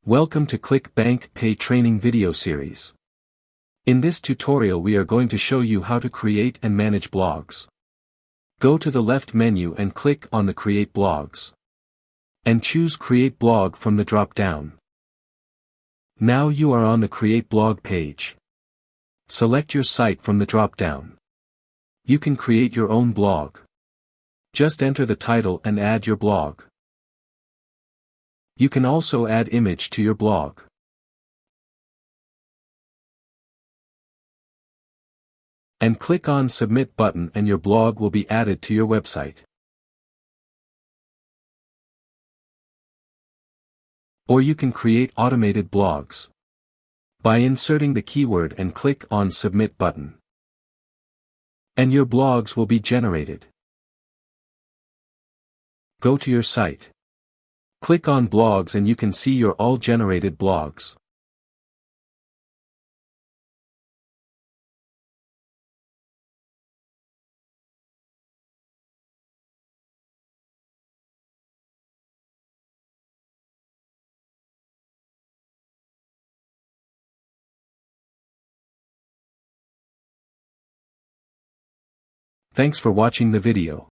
Welcome to ClikBank Pay training video series. In this tutorial we are going to show you how to create and manage blogs. Go to the left menu and click on the Create Blogs. And choose Create Blog from the drop-down. Now you are on the Create Blog page. Select your site from the drop-down. You can create your own blog. Just enter the title and add your blog. You can also add image to your blog. And click on Submit button and your blog will be added to your website. Or you can create automated blogs by inserting the keyword and click on Submit button. And your blogs will be generated. Go to your site. Click on Blogs and you can see your all generated blogs. Thanks for watching the video.